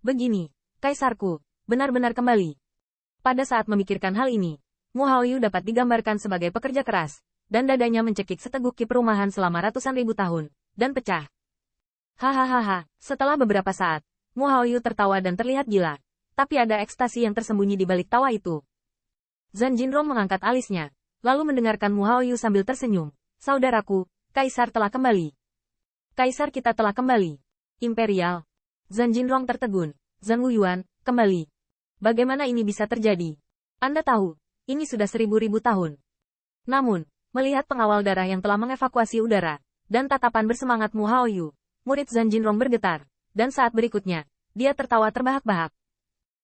Begini, kaisarku, benar-benar kembali. Pada saat memikirkan hal ini, Mu Haoyu dapat digambarkan sebagai pekerja keras, dan dadanya mencekik seteguk ki perumahan selama ratusan ribu tahun, dan pecah. Hahaha, setelah beberapa saat, Mu Haoyu tertawa dan terlihat gila, tapi ada ekstasi yang tersembunyi di balik tawa itu. Zhan Jinrong mengangkat alisnya, lalu mendengarkan Mu Haoyu sambil tersenyum. Saudaraku, Kaisar telah kembali. Kaisar kita telah kembali. Imperial. Zhan Jinrong tertegun. Zhan Wuyuan, kembali. Bagaimana ini bisa terjadi? Anda tahu, ini sudah 1000 tahun. Namun, melihat pengawal darah yang telah mengevakuasi udara, dan tatapan bersemangat Mu Haoyu, murid Zhan Jinrong bergetar, dan saat berikutnya, dia tertawa terbahak-bahak.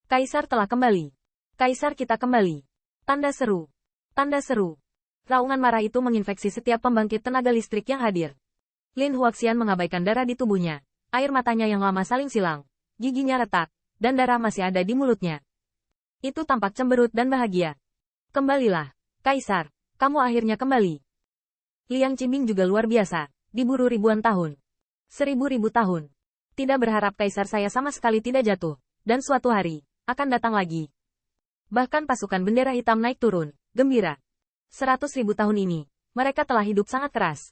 Kaisar telah kembali. Kaisar kita kembali. Tanda seru. Tanda seru. Raungan marah itu menginfeksi setiap pembangkit tenaga listrik yang hadir. Lin Huaxian mengabaikan darah di tubuhnya. Air matanya yang lama saling silang. Giginya retak, dan darah masih ada di mulutnya. Itu tampak cemberut dan bahagia. Kembalilah, Kaisar. Kamu akhirnya kembali. Liang Qibing juga luar biasa. Diburu ribuan tahun. 1000 tahun. Tidak berharap Kaisar saya sama sekali tidak jatuh. Dan suatu hari, akan datang lagi. Bahkan pasukan bendera hitam naik turun, gembira. 100.000 tahun ini, mereka telah hidup sangat keras.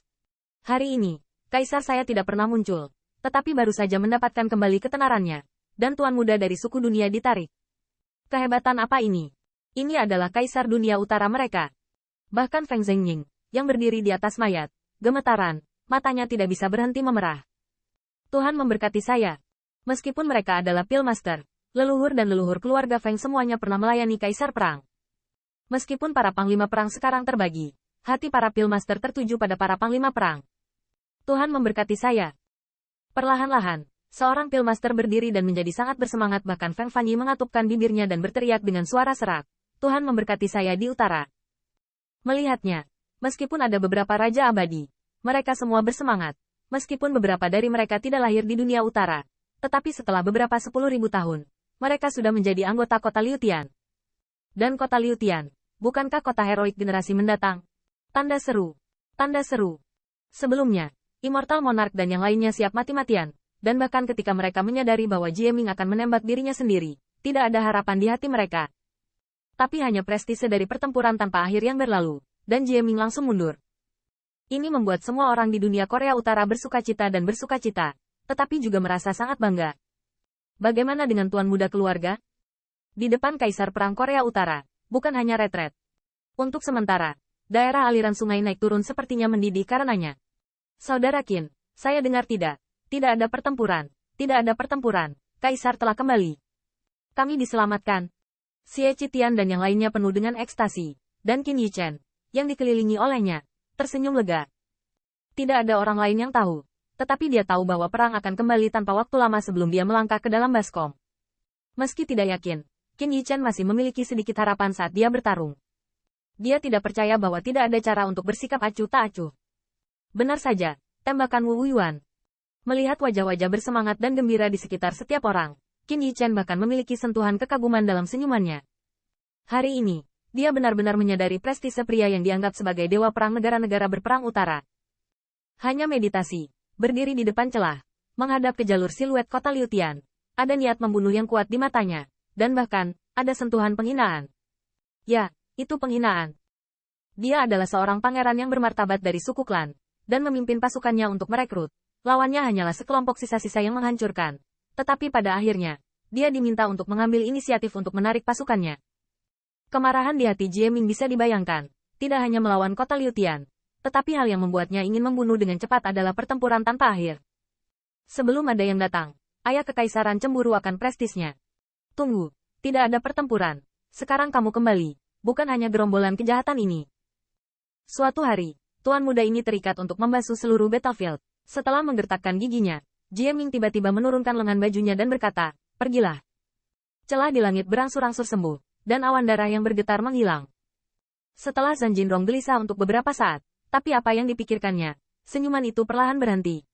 Hari ini, Kaisar saya tidak pernah muncul. Tetapi baru saja mendapatkan kembali ketenarannya. Dan Tuan Muda dari suku dunia ditarik. Kehebatan apa ini? Ini adalah Kaisar dunia utara mereka. Bahkan Feng Zhengying, yang berdiri di atas mayat, gemetaran, matanya tidak bisa berhenti memerah. Tuhan memberkati saya. Meskipun mereka adalah Pillmaster, leluhur dan leluhur keluarga Feng semuanya pernah melayani Kaisar Perang. Meskipun para panglima perang sekarang terbagi, hati para Pillmaster tertuju pada para panglima perang. Tuhan memberkati saya. Perlahan-lahan, seorang Pillmaster berdiri dan menjadi sangat bersemangat, bahkan Feng Fanyi mengatupkan bibirnya dan berteriak dengan suara serak. Tuhan memberkati saya di utara. Melihatnya, meskipun ada beberapa raja abadi, mereka semua bersemangat. Meskipun beberapa dari mereka tidak lahir di dunia utara, tetapi setelah beberapa 10.000 tahun, mereka sudah menjadi anggota kota Liutian. Dan kota Liutian, bukankah kota heroik generasi mendatang? Tanda seru. Tanda seru. Sebelumnya, Immortal Monarch dan yang lainnya siap mati-matian. Dan bahkan ketika mereka menyadari bahwa Jieming akan menembak dirinya sendiri, tidak ada harapan di hati mereka. Tapi hanya prestise dari pertempuran tanpa akhir yang berlalu, dan Jieming langsung mundur. Ini membuat semua orang di dunia Korea Utara bersukacita dan bersukacita, tetapi juga merasa sangat bangga. Bagaimana dengan Tuan Muda keluarga? Di depan Kaisar Perang Korea Utara, bukan hanya retret. Untuk sementara, daerah aliran sungai naik turun sepertinya mendidih karenanya. Saudara Qin, saya dengar tidak ada pertempuran, tidak ada pertempuran, Kaisar telah kembali. Kami diselamatkan. Xie Qitian dan yang lainnya penuh dengan ekstasi, dan Qin Yichen, yang dikelilingi olehnya, tersenyum lega. Tidak ada orang lain yang tahu, tetapi dia tahu bahwa perang akan kembali tanpa waktu lama sebelum dia melangkah ke dalam baskom. Meski tidak yakin, Qin Yichen masih memiliki sedikit harapan saat dia bertarung. Dia tidak percaya bahwa tidak ada cara untuk bersikap acuh tak acuh. Benar saja, tembakan Wu Wuyuan. Melihat wajah-wajah bersemangat dan gembira di sekitar setiap orang, Qin Yichen bahkan memiliki sentuhan kekaguman dalam senyumannya. Hari ini, dia benar-benar menyadari prestise pria yang dianggap sebagai dewa perang negara-negara berperang utara. Hanya meditasi, berdiri di depan celah, menghadap ke jalur siluet kota Liutian. Ada niat membunuh yang kuat di matanya, dan bahkan, ada sentuhan penghinaan. Ya, itu penghinaan. Dia adalah seorang pangeran yang bermartabat dari suku klan, dan memimpin pasukannya untuk merekrut. Lawannya hanyalah sekelompok sisa-sisa yang menghancurkan. Tetapi pada akhirnya, dia diminta untuk mengambil inisiatif untuk menarik pasukannya. Kemarahan di hati Jieming bisa dibayangkan, tidak hanya melawan kota Liutian, tetapi hal yang membuatnya ingin membunuh dengan cepat adalah pertempuran tanpa akhir. Sebelum ada yang datang, ayah kekaisaran cemburu akan prestisnya. Tunggu, tidak ada pertempuran. Sekarang kamu kembali, bukan hanya gerombolan kejahatan ini. Suatu hari, Tuan Muda ini terikat untuk membasuh seluruh battlefield. Setelah menggertakkan giginya, Jieming tiba-tiba menurunkan lengan bajunya dan berkata, pergilah. Celah di langit berangsur-angsur sembuh, dan awan darah yang bergetar menghilang. Setelah Zhan Jinrong gelisah untuk beberapa saat, tapi apa yang dipikirkannya, senyuman itu perlahan berhenti.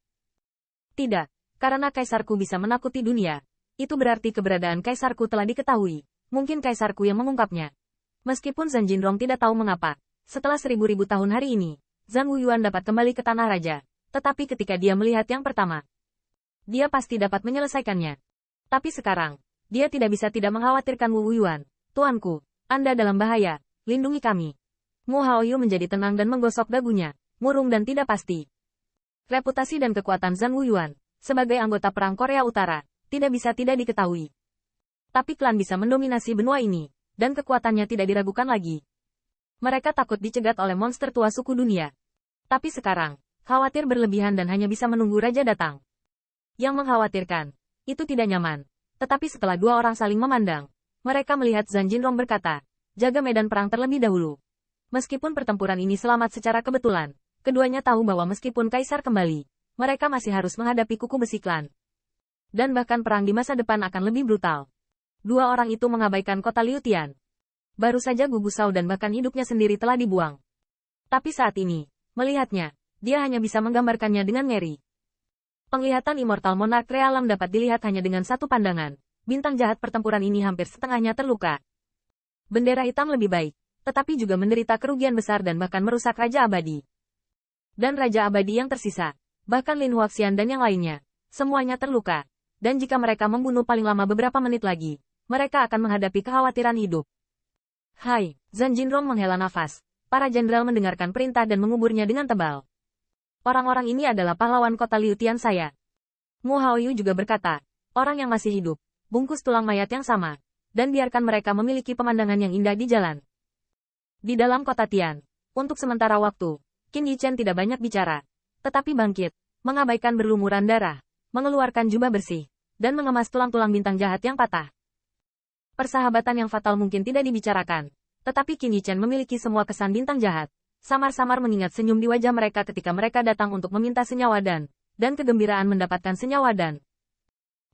Tidak, karena kaisarku bisa menakuti dunia. Itu berarti keberadaan kaisarku telah diketahui. Mungkin kaisarku yang mengungkapnya. Meskipun Zhan Jinrong tidak tahu mengapa, setelah 1000 tahun hari ini, Zhan Wuyuan dapat kembali ke tanah raja. Tetapi ketika dia melihat yang pertama, dia pasti dapat menyelesaikannya. Tapi sekarang, dia tidak bisa tidak mengkhawatirkan Wu Yuan. Tuanku, Anda dalam bahaya, lindungi kami. Mu Haoyu menjadi tenang dan menggosok dagunya, murung dan tidak pasti. Reputasi dan kekuatan Zhang Wuyuan, sebagai anggota perang Korea Utara, tidak bisa tidak diketahui. Tapi klan bisa mendominasi benua ini, dan kekuatannya tidak diragukan lagi. Mereka takut dicegat oleh monster tua suku dunia. Tapi sekarang, khawatir berlebihan dan hanya bisa menunggu raja datang. Yang mengkhawatirkan, itu tidak nyaman. Tetapi setelah dua orang saling memandang, mereka melihat Zhang Jinrong berkata, jaga medan perang terlebih dahulu. Meskipun pertempuran ini selamat secara kebetulan, keduanya tahu bahwa meskipun kaisar kembali, mereka masih harus menghadapi kuku besi klan. Dan bahkan perang di masa depan akan lebih brutal. Dua orang itu mengabaikan kota Liutian. Baru saja Gu Busao dan bahkan hidupnya sendiri telah dibuang. Tapi saat ini, melihatnya, dia hanya bisa menggambarkannya dengan ngeri. Penglihatan Immortal Monarch Realm dapat dilihat hanya dengan satu pandangan. Bintang jahat pertempuran ini hampir setengahnya terluka. Bendera hitam lebih baik, tetapi juga menderita kerugian besar dan bahkan merusak Raja Abadi. Dan Raja Abadi yang tersisa, bahkan Lin Huaxian dan yang lainnya, semuanya terluka. Dan jika mereka membunuh paling lama beberapa menit lagi, mereka akan menghadapi kekhawatiran hidup. Hai, Zhang Jinrong menghela nafas. Para jenderal mendengarkan perintah dan menguburnya dengan tebal. Orang-orang ini adalah pahlawan kota Liutian saya. Mu Haoyu juga berkata, orang yang masih hidup, bungkus tulang mayat yang sama, dan biarkan mereka memiliki pemandangan yang indah di jalan. Di dalam kota Tian, untuk sementara waktu, Qin Yichen tidak banyak bicara, tetapi bangkit, mengabaikan berlumuran darah, mengeluarkan jubah bersih, dan mengemas tulang-tulang bintang jahat yang patah. Persahabatan yang fatal mungkin tidak dibicarakan, tetapi Qin Yichen memiliki semua kesan bintang jahat. Samar-samar mengingat senyum di wajah mereka ketika mereka datang untuk meminta senyawa dan kegembiraan mendapatkan senyawa dan.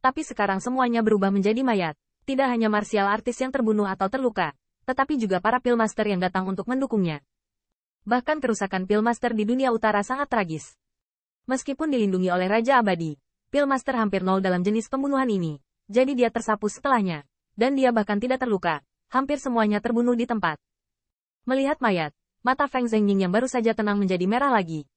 Tapi sekarang semuanya berubah menjadi mayat. Tidak hanya martial artis yang terbunuh atau terluka, tetapi juga para Pillmaster yang datang untuk mendukungnya. Bahkan kerusakan Pillmaster di dunia utara sangat tragis. Meskipun dilindungi oleh Raja Abadi, Pillmaster hampir nol dalam jenis pembunuhan ini, jadi dia tersapu setelahnya. Dan dia bahkan tidak terluka, hampir semuanya terbunuh di tempat. Melihat mayat, mata Feng Zhengying yang baru saja tenang menjadi merah lagi.